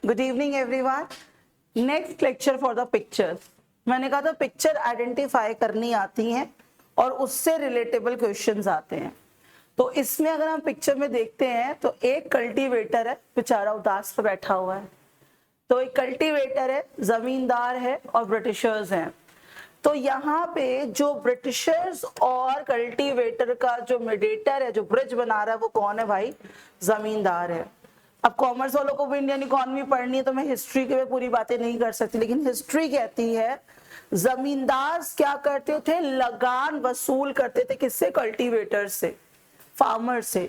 Good evening everyone. Next lecture for the pictures. मैंने कहा था पिक्चर आइडेंटिफाई करनी आती हैं और उससे रिलेटेबल क्वेश्चंस आते हैं। तो इसमें अगर हम पिक्चर में देखते हैं तो एक कल्टीवेटर है, बेचारा उदास पे बैठा हुआ है। तो एक कल्टीवेटर है, जमींदार है और ब्रिटिशर्स हैं। तो यहाँ पे जो ब्रिटिशर्स और कल्टीवेटर का जो मीडिएटर है, जो ब्रिज बना रहा है, वो कौन है भाई? जमींदार है। अब कॉमर्स वालों को भी इंडियन इकोनॉमी पढ़नी है तो मैं हिस्ट्री के में पूरी बातें नहीं कर सकती, लेकिन हिस्ट्री कहती है जमींदार क्या करते थे? लगान वसूल करते थे। किससे? कल्टीवेटर से, फार्मर से।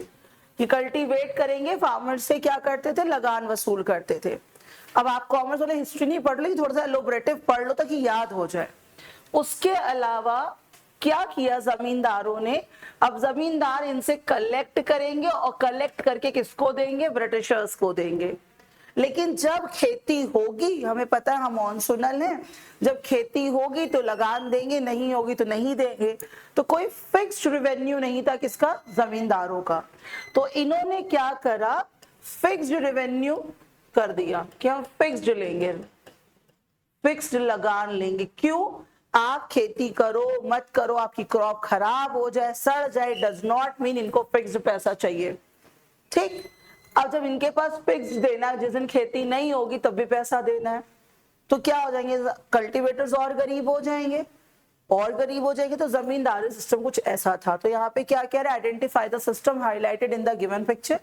कि कल्टीवेट करेंगे, फार्मर से क्या करते थे? लगान वसूल करते थे। अब आप कॉमर्स वाले हिस्ट्री नहीं पढ़ लो, थोड़ा सा एलोबरेटिव पढ़ लो ताकि याद हो जाए। उसके अलावा क्या किया जमींदारों ने? अब जमींदार इनसे कलेक्ट करेंगे और कलेक्ट करके किसको देंगे? ब्रिटिशर्स को देंगे। लेकिन जब खेती होगी, हमें पता है हम मॉनसूनल हैं, जब खेती होगी तो लगान देंगे, नहीं होगी तो नहीं देंगे। तो कोई फिक्स्ड रेवेन्यू नहीं था किसका? जमींदारों का। तो इन्होंने क्या करा? फिक्स्ड रेवेन्यू कर दिया कि हम फिक्स्ड लेंगे, फिक्स्ड लगान लेंगे। क्यों? आप खेती करो मत करो, आपकी क्रॉप खराब हो जाए, सड़ जाए, डज नॉट मीन इनको फिक्स्ड पैसा चाहिए। ठीक। अब जब इनके पास फिक्स्ड देना है, जिस दिन खेती नहीं होगी तब भी पैसा देना है, तो क्या हो जाएंगे? कल्टीवेटर्स और गरीब हो जाएंगे, और गरीब हो जाएंगे। तो जमींदारी सिस्टम कुछ ऐसा था। तो यहाँ पे क्या कह रहा है? Identify the system highlighted in the given picture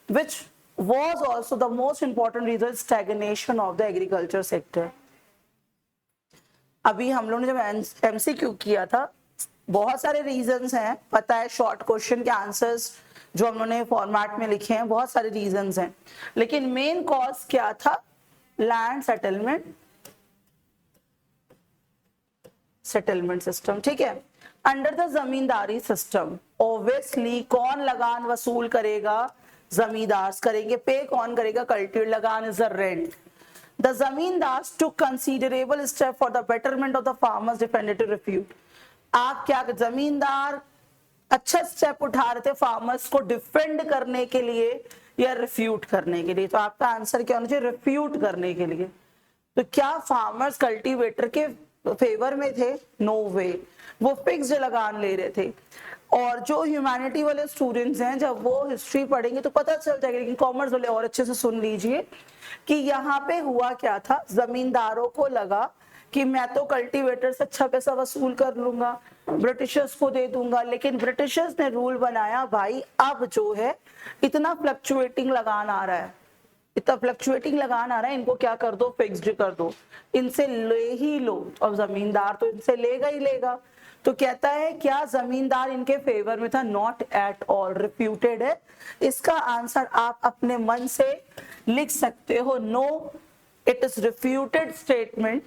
which was also the most important reason stagnation of the agriculture sector। अभी हम लोगों ने जब एमसीक्यू किया था, बहुत सारे रीजंस हैं, पता है, शॉर्ट क्वेश्चन के आंसर्स जो हम लोगों ने फॉर्मेट में लिखे हैं, बहुत सारे रीजंस हैं, लेकिन मेन कॉज क्या था? Land settlement system. ठीक है। Under the zamindari system obviously कौन लगान वसूल करेगा? जमींदार करेंगे। पे कौन करेगा? कल्टीवेटर। लगान is the rent. The zamindars took considerable step for the betterment of the farmers defended to refute। आप क्या? जमींदार अच्छा स्टेप उठा रहे थे फार्मर्स को डिफेंड करने के लिए या रिफ्यूट करने के लिए। तो आपका आंसर क्या होना चाहिए? रिफ्यूट करने के लिए। तो क्या फार्मर्स कल्टीवेटर के फेवर में थे? नो वे। वो फिक्स्ड लगान ले रहे थे। और जो ह्यूमैनिटी वाले स्टूडेंट्स हैं, जब वो हिस्ट्री पढ़ेंगे तो पता चल जाएगा, लेकिन कॉमर्स वाले और अच्छे से सुन लीजिए कि यहाँ पे हुआ क्या था। जमींदारों को लगा कि मैं तो कल्टीवेटर से अच्छा पैसा वसूल कर लूंगा, ब्रिटिशर्स को दे दूंगा। लेकिन ब्रिटिशर्स ने रूल बनाया, भाई अब जो है इतना फ्लक्चुएटिंग लगान आ रहा है, इतना फ्लक्चुएटिंग लगान आ रहा है, इनको क्या कर दो? फिक्स्ड कर दो, इनसे ले ही लो। और जमींदार तो इनसे लेगा ही लेगा। तो कहता है क्या जमींदार इनके फेवर में था? नॉट एट ऑल, रिफ्यूटेड है। इसका आंसर आप अपने मन से लिख सकते हो, no, it is refuted statement.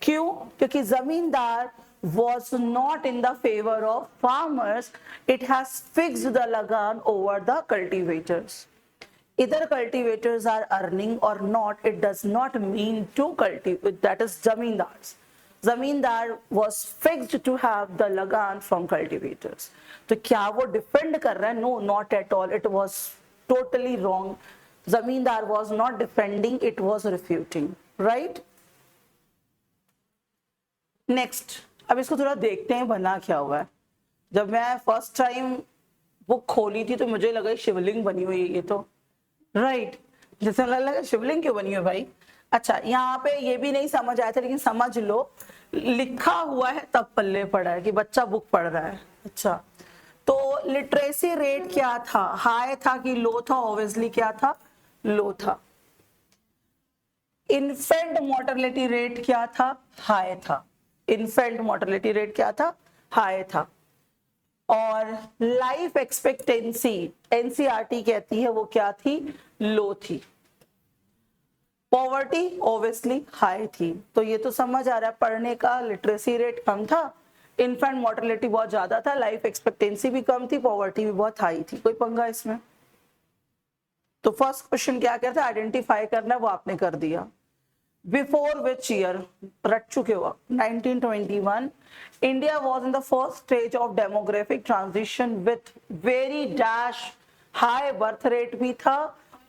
क्यों? क्योंकि जमींदार was not in the favor of farmers, it has fixed the lagan over the cultivators। Either cultivators are earning or not, it does not mean to cultivate, that is zamindars। जमींदार was fixed to have the lagan from cultivators। तो क्या वो defend कर रहा है? No, not at all, it was totally wrong। जमींदार was not defending, it was refuting, right? Next, अब इसको थोड़ा देखते हैं बना क्या हुआ है। जब मैं फर्स्ट टाइम बुक खोली थी तो मुझे लगा शिवलिंग बनी हुई है ये तो, राइट। जैसे लगा शिवलिंग क्यों बनी हुई भाई? अच्छा, यहाँ पे ये भी नहीं समझ आया था, लेकिन समझ लो, लिखा हुआ है तब पल्ले पड़ा है कि बच्चा बुक पढ़ रहा है। अच्छा, तो लिटरेसी रेट क्या था? हाई था कि लो था? ऑब्वियसली क्या था? लो था। इन्फेंट मोर्टेलिटी रेट क्या था? हाई था। इन्फेंट मोर्टेलिटी रेट क्या था? हाई था। और लाइफ एक्सपेक्टेंसी एनसीईआरटी कहती है वो क्या थी? लो थी। पॉवर्टी ऑब्वियसली हाई थी। तो ये तो समझ आ रहा है, पढ़ने का लिटरेसी रेट कम था, इन्फेंट मोर्टेलिटी बहुत ज्यादा था, लाइफ एक्सपेक्टेंसी भी कम थी, पॉवर्टी भी बहुत हाई थी। कोई पंगा इसमें? तो फर्स्ट क्वेश्चन क्या कहता है? आइडेंटिफाई करना, वो आपने कर दिया। Before which year? रट चुके हो आप। 1921 India was in the first stage of demographic transition with very dash high birth rate भी था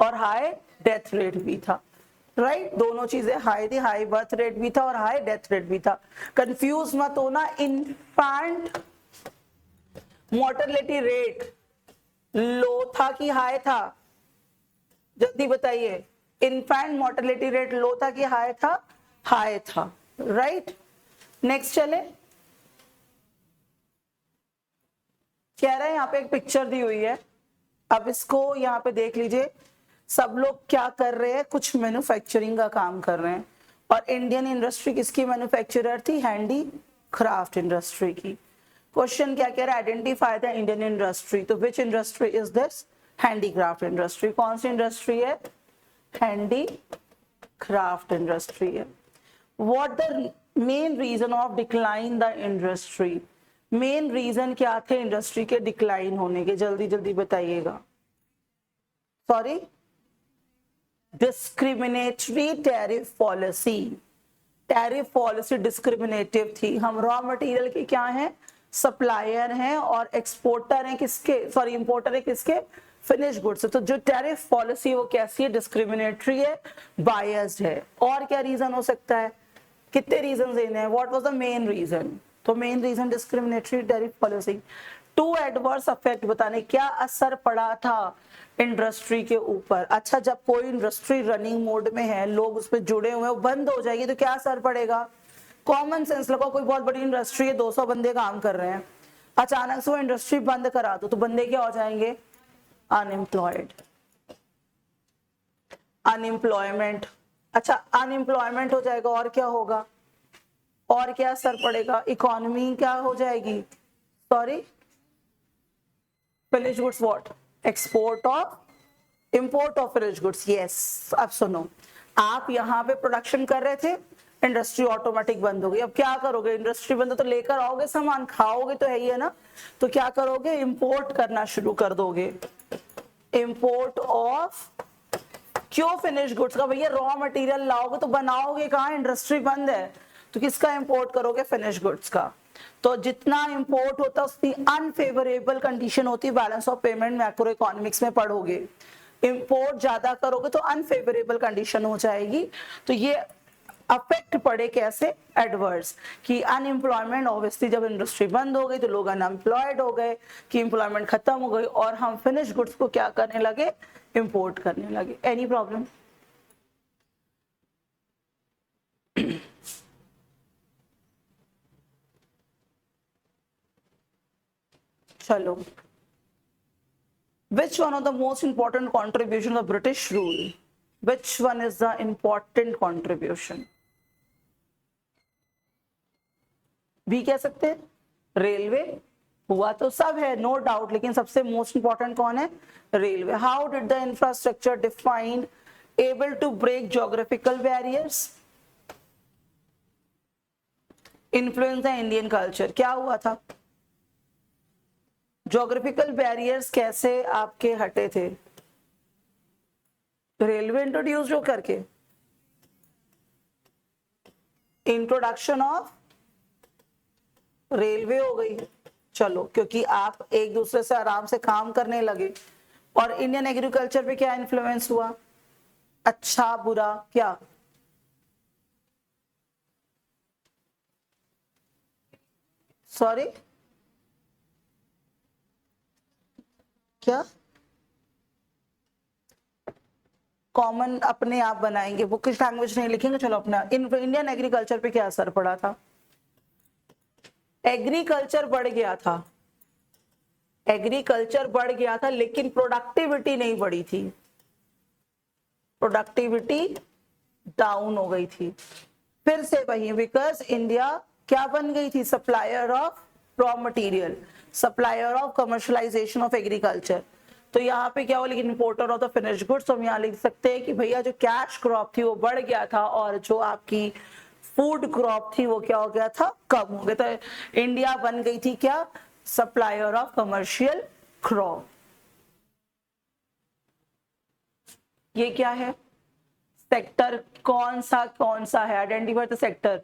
और हाई डेथ रेट भी था। राइट दोनों चीजें हाई थी, हाई बर्थ रेट भी था और हाई डेथ रेट भी था। कंफ्यूज मत होना, इन्फेंट मोर्टेलिटी रेट लो था कि हाई था, जल्दी बताइए। इन्फेंट मोर्टेलिटी रेट लो था कि हाई था? हाई था, राइट। नेक्स्ट चले, कह रहे हैं यहाँ पे एक पिक्चर दी हुई है, अब इसको यहाँ पे देख लीजिए। सब लोग क्या कर रहे हैं, कुछ मैन्युफैक्चरिंग का काम कर रहे हैं, और इंडियन इंडस्ट्री किसकी मैन्युफैक्चरर थी? हैंडी क्राफ्ट इंडस्ट्री की। क्वेश्चन क्या कह रहा है? Identify the Indian industry. तो which industry is this? Handicraft industry. कौन सी इंडस्ट्री है? हैंडीक्राफ्ट इंडस्ट्री है। What the main reason of decline the industry? Main reason क्या थे इंडस्ट्री के डिक्लाइन होने के? जल्दी जल्दी बताइएगा। Sorry, discriminatory tariff policy. Tariff policy discriminative थी। हम रॉ मटेरियल के क्या हैं? सप्लायर हैं, और एक्सपोर्टर हैं किसके? सॉरी, इंपोर्टर है किसके? Finish goods. तो जो टैरिफ पॉलिसी वो कैसी है? डिस्क्रिमिनेटरी है, बायस्ड है। और क्या रीजन हो सकता है? कितने रीजन देने हैं? What was the main reason? तो main reason discriminatory tariff policy. To adverse effect बताने, क्या असर पड़ा था इंडस्ट्री के ऊपर? अच्छा, जब कोई इंडस्ट्री रनिंग मोड में है, लोग उस पर जुड़े हुए हैं, वो बंद हो जाएगी तो क्या असर पड़ेगा? कॉमन सेंस लगाओ, कोई बहुत बड़ी इंडस्ट्री है, 200 बंदे काम कर रहे हैं, अचानक से वो इंडस्ट्री बंद करा दो तो बंदे क्या हो जाएंगे? Unemployed, unemployment. अच्छा, अनएम्प्लॉयमेंट हो जाएगा और क्या होगा? और क्या असर पड़ेगा? इकोनॉमी क्या हो जाएगी? Sorry, finish goods what? Export of, import of finish goods. Yes, अब सुनो, आप यहाँ पे प्रोडक्शन कर रहे थे, इंडस्ट्री ऑटोमेटिक बंद हो गई। अब क्या करोगे? इंडस्ट्री बंद तो लेकर आओगे सामान, खाओगे तो है ही है ना, तो क्या करोगे? इंपोर्ट करना शुरू कर दोगे। इंपोर्ट ऑफ क्यों? फिनिश गुड्स का। भैया रॉ मटेरियल लाओगे तो बनाओगे कहाँ? इंडस्ट्री बंद है, तो किसका इंपोर्ट करोगे? फिनिश गुड्स का। तो जितना इंपोर्ट होता है उतनी अनफेवरेबल कंडीशन होती है balance of payment macro economics में पढ़ोगे। इंपोर्ट ज्यादा करोगे तो अनफेवरेबल कंडीशन हो जाएगी। तो ये अफेक्ट पड़े कैसे? एडवर्स, कि अनएम्प्लॉयमेंट ऑब्वियसली जब इंडस्ट्री बंद हो गई तो लोग अनएम्प्लॉयड हो गए, कि एम्प्लॉयमेंट खत्म हो गई, और हम फिनिश गुड्स को क्या करने लगे? इंपोर्ट करने लगे। Any problem? चलो, which one of the most important contribution of British rule? Which one is the important contribution? भी कह सकते हैं, रेलवे हुआ तो सब है, नो डाउट, लेकिन सबसे मोस्ट इंपॉर्टेंट कौन है? Railway. How did the infrastructure defined able to break geographical barriers, influence the Indian culture? क्या हुआ था? ज्योग्राफिकल बैरियर्स कैसे आपके हटे थे? रेलवे इंट्रोड्यूस हो करके, इंट्रोडक्शन ऑफ रेलवे हो गई। चलो, क्योंकि आप एक दूसरे से आराम से काम करने लगे। और इंडियन एग्रीकल्चर पे क्या इन्फ्लुएंस हुआ? अच्छा बुरा क्या? सॉरी, क्या? कॉमन अपने आप बनाएंगे, वो कुछ लैंग्वेज नहीं लिखेंगे। चलो, अपना इंडियन एग्रीकल्चर पे क्या असर पड़ा था? एग्रीकल्चर बढ़ गया था, एग्रीकल्चर बढ़ गया था, लेकिन प्रोडक्टिविटी नहीं बढ़ी थी, प्रोडक्टिविटी डाउन हो गई थी। फिर से वही, बिकॉज इंडिया क्या बन गई थी? Supplier of raw material, supplier of commercialisation of agriculture. तो यहाँ पे क्या हो? लेकिन importer of the finish goods. तो हम यहाँ लिख सकते हैं कि भैया जो कैश क्रॉप थी वो बढ़ गया था, और जो आपकी फूड क्रॉप थी वो क्या हो गया था? कम हो गया। तो इंडिया बन गई थी क्या? Supplier of commercial crop. ये क्या है? सेक्टर कौन सा है? Identify the sector.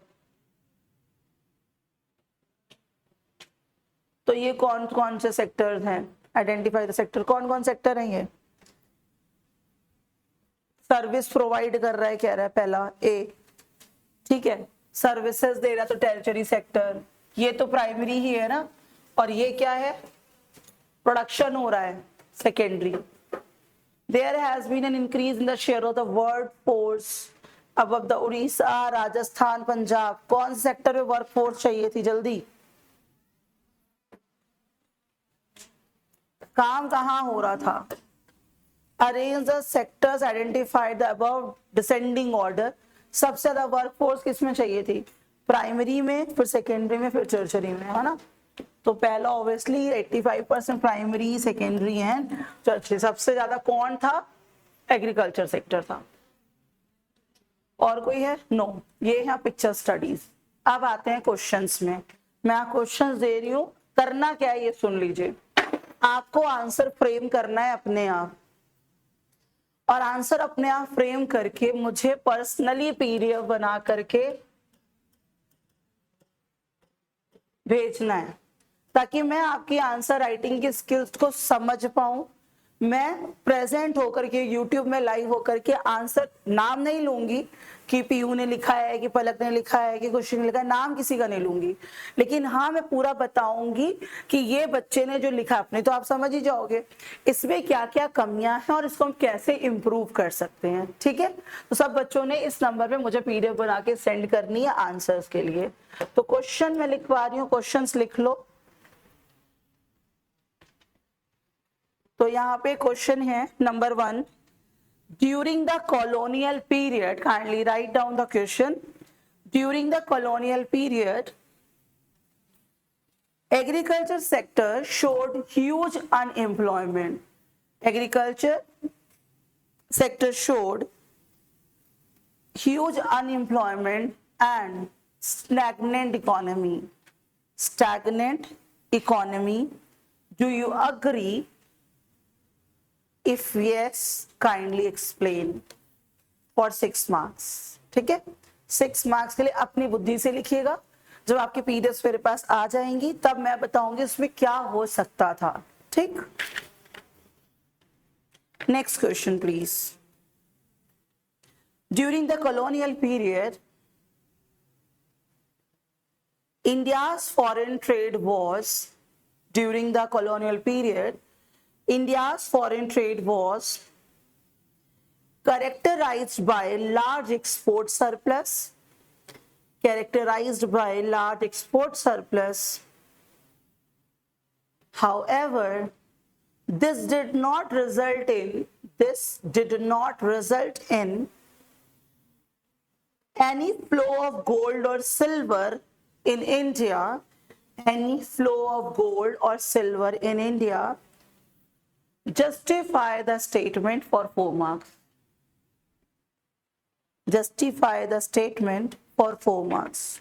तो ये कौन कौन से सेक्टर्स हैं? Identify the sector. कौन कौन सेक्टर हैं ये? सर्विस प्रोवाइड कर रहा है, कह रहा है पहला ए, ठीक है, सर्विसेज दे रहा है तो टेरिटरी सेक्टर, ये तो प्राइमरी ही है ना, और ये क्या है, प्रोडक्शन हो रहा है secondary. There has been an increase in the share of the workforce above the Orissa, Rajasthan, Punjab. कौन से सेक्टर में वर्कफोर्स चाहिए थी, जल्दी काम कहाँ हो रहा था? Arrange the sectors identified the above descending order। सबसे ज्यादा वर्कफोर्स किसमें चाहिए थी? प्राइमरी में, फिर सेकेंडरी में, फिर टर्शरी में, है ना। तो पहला obviously 85% primary, secondary and tertiary. सबसे ज्यादा कौन था? एग्रीकल्चर सेक्टर था। और कोई है? नो। ये है पिक्चर स्टडीज। अब आते हैं क्वेश्चंस में। मैं क्वेश्चंस दे रही हूँ, करना क्या है ये सुन लीजिए। आपको आंसर फ्रेम करना है अपने आप, और आंसर अपने आप फ्रेम करके मुझे पर्सनली पीडीएफ बना करके भेजना है, ताकि मैं आपकी आंसर राइटिंग की स्किल्स को समझ पाऊं। मैं प्रेजेंट होकर के यूट्यूब में लाइव होकर के आंसर, नाम नहीं लूंगी कि पीयू ने लिखा है, कि पलक ने लिखा है, कि खुशी ने लिखा है, नाम किसी का नहीं लूंगी, लेकिन हाँ मैं पूरा बताऊंगी कि ये बच्चे ने जो लिखा अपने, तो आप समझ ही जाओगे इसमें क्या क्या कमियां हैं और इसको हम कैसे इम्प्रूव कर सकते हैं। ठीक है, तो सब बच्चों ने इस नंबर पे मुझे पीडीएफ बना के सेंड करनी है आंसर्स के लिए। तो क्वेश्चन मैं लिखवा रही हूँ, क्वेश्चन लिख लो। तो यहाँ पे क्वेश्चन है number 1, during the colonial period, kindly write down the question. During the colonial period, agriculture sector showed huge unemployment. Agriculture sector showed huge unemployment and stagnant economy. Stagnant economy. Do you agree? If yes, kindly explain. For 6 marks. ठीक है, 6 marks के लिए अपनी बुद्धि से लिखिएगा। जब आपके पीडीएफ मेरे पास आ जाएंगी तब मैं बताऊंगी उसमें क्या हो सकता था। ठीक, next question please. During the colonial period, India's foreign trade was, during the colonial period, India's foreign trade was characterized by large export surplus, characterized by large export surplus. However, this did not result in any flow of gold or silver in India, any flow of gold or silver in India. Justify the statement for 4 marks. Justify the statement for 4 marks.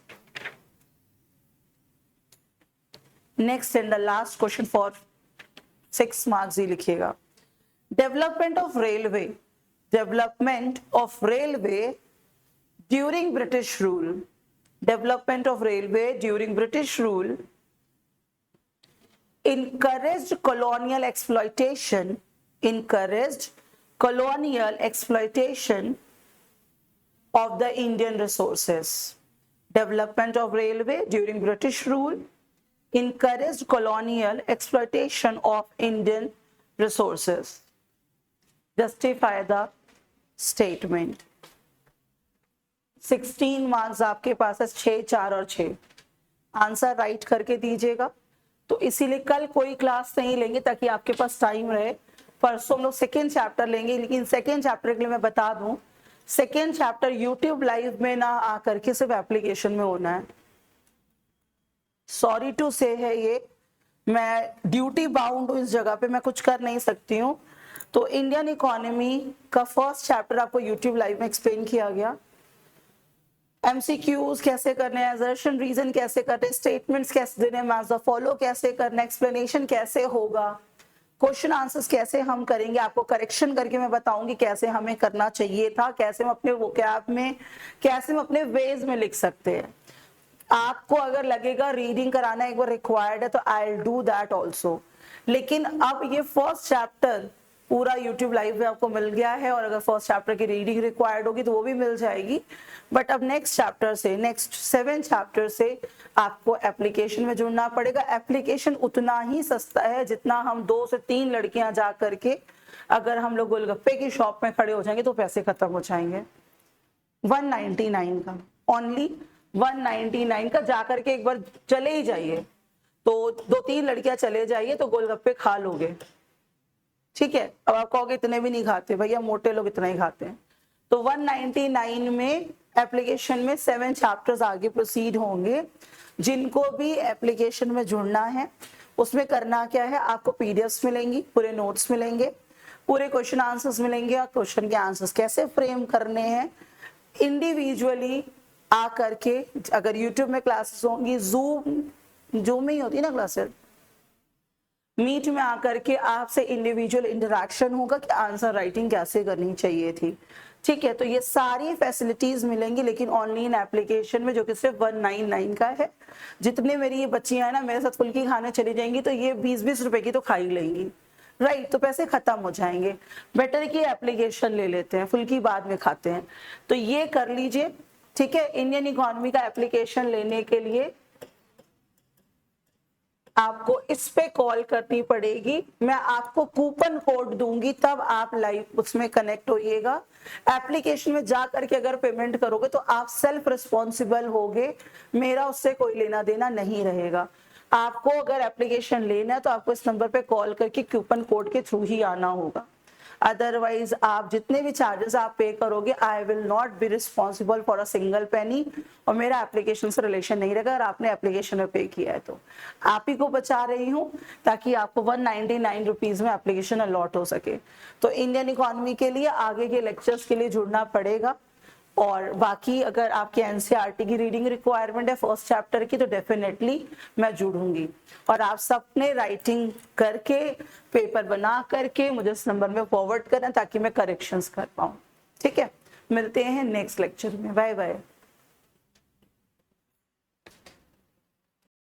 Next and the last question for 6 marks ही लिखिएगा। Development of railway. Development of railway during British rule. Development of railway during British rule encouraged colonial exploitation. Encouraged colonial exploitation of the Indian resources. Development of railway during British rule encouraged colonial exploitation of Indian resources. Justify the statement. 16 marks आपके पास है, 6, 4 और 6। Answer right करके दीजिएगा। तो इसीलिए कल कोई class नहीं लेंगे ताकि आपके पास टाइम रहे। परसों हम लोग सेकेंड चैप्टर लेंगे, लेकिन सेकेंड चैप्टर के लिए मैं बता दूं, सेकेंड चैप्टर यूट्यूब लाइव में ना आकर के सिर्फ एप्लीकेशन में होना है। सॉरी टू से है ये, मैं ड्यूटी बाउंड हूँ, इस जगह पे मैं कुछ कर नहीं सकती हूँ। तो इंडियन इकोनॉमी का फर्स्ट चैप्टर आपको यूट्यूब लाइव में एक्सप्लेन किया गया। एमसीक्यूज कैसे करने हैं, असर्शन रीजन कैसे करने हैं, स्टेटमेंट्स कैसे देने हैं, मैच द फॉलो कैसे करना है, एक्सप्लेनेशन कैसे होगा, क्वेश्चन आंसर्स कैसे हम करेंगे, आपको करेक्शन करके मैं बताऊंगी कैसे हमें करना चाहिए था, कैसे हम अपने वोकैब में, कैसे हम अपने वेज में लिख सकते हैं। आपको अगर लगेगा रीडिंग कराना एक बार रिक्वायर्ड है तो I will do that also. लेकिन अब ये फर्स्ट चैप्टर पूरा यूट्यूब लाइव में आपको मिल गया है, और अगर फर्स्ट चैप्टर की रीडिंग रिक्वायर्ड होगी तो वो भी मिल जाएगी। बट अब नेक्स्ट चैप्टर से, नेक्स्ट 7 चैप्टर से आपको एप्लीकेशन में जुड़ना पड़ेगा। एप्लीकेशन उतना ही सस्ता है जितना हम 2 से 3 लड़कियां जा करके अगर हम लोग गोलगप्पे की शॉप में खड़े हो जाएंगे तो पैसे खत्म हो जाएंगे। 199 का, ओनली 199 का, जाकर के एक बार चले ही जाइए, तो 2-3 लड़कियां चले जाइए तो गोलगप्पे खा लोगे, ठीक है। अब आप कहोगे इतने भी नहीं खाते भैया, मोटे लोग इतना ही खाते हैं। तो 199 में एप्लीकेशन में 7 चैप्टर्स आगे प्रोसीड होंगे। जिनको भी एप्लीकेशन में जुड़ना है उसमें करना क्या है, आपको पीडीएफ्स मिलेंगी, पूरे नोट्स मिलेंगे, पूरे क्वेश्चन आंसर्स मिलेंगे, और क्वेश्चन के आंसर्स कैसे फ्रेम करने हैं इंडिविजुअली आ करके। अगर यूट्यूब में क्लासेस होंगी, जूम में ही होती है ना क्लासेस, मीट में आकर के आपसे इंडिविजुअल इंटरेक्शन होगा कि आंसर राइटिंग कैसे करनी चाहिए थी, ठीक है। तो ये सारी फैसिलिटीज मिलेंगी, लेकिन ऑनलाइन एप्लीकेशन में, जो कि सिर्फ 199 का है। जितने मेरी ये बच्चियां हैं ना, मेरे साथ फुल्की खाने चली जाएंगी तो ये 20-20 रुपए की तो खा ही लेंगी, राइट। तो पैसे खत्म हो जाएंगे, बेटर कि एप्लीकेशन ले लेते हैं, फुल्की बाद में खाते हैं। तो ये कर लीजिए, ठीक है। इंडियन इकोनॉमी का एप्लीकेशन लेने के लिए आपको इस पे कॉल करनी पड़ेगी, मैं आपको कूपन कोड दूंगी, तब आप लाइव उसमें कनेक्ट होइएगा। एप्लीकेशन में जा करके अगर पेमेंट करोगे तो आप सेल्फ रिस्पॉन्सिबल होगे, मेरा उससे कोई लेना देना नहीं रहेगा। आपको अगर एप्लीकेशन लेना है तो आपको इस नंबर पे कॉल करके कूपन कोड के थ्रू ही आना होगा। अदरवाइज आप जितने भी चार्जेस आप पे करोगे, I will not be responsible for a single penny, और मेरा एप्लीकेशन से रिलेशन नहीं रहेगा। अगर आपने एप्लीकेशन में पे किया है तो आप ही को बचा रही हूँ, ताकि आपको 199 रुपीज में एप्लीकेशन अलॉट हो सके। तो इंडियन इकोनॉमी के लिए आगे के लेक्चर्स के लिए जुड़ना पड़ेगा। और बाकी अगर आपके एनसीईआरटी की रीडिंग रिक्वायरमेंट है फर्स्ट चैप्टर की, तो डेफिनेटली मैं जुड़ूंगी। और आप सबने राइटिंग करके, पेपर बना करके मुझे इस नंबर में फॉरवर्ड करना, ताकि मैं करेक्शंस कर पाऊँ, ठीक है। मिलते हैं नेक्स्ट लेक्चर में, बाय बाय।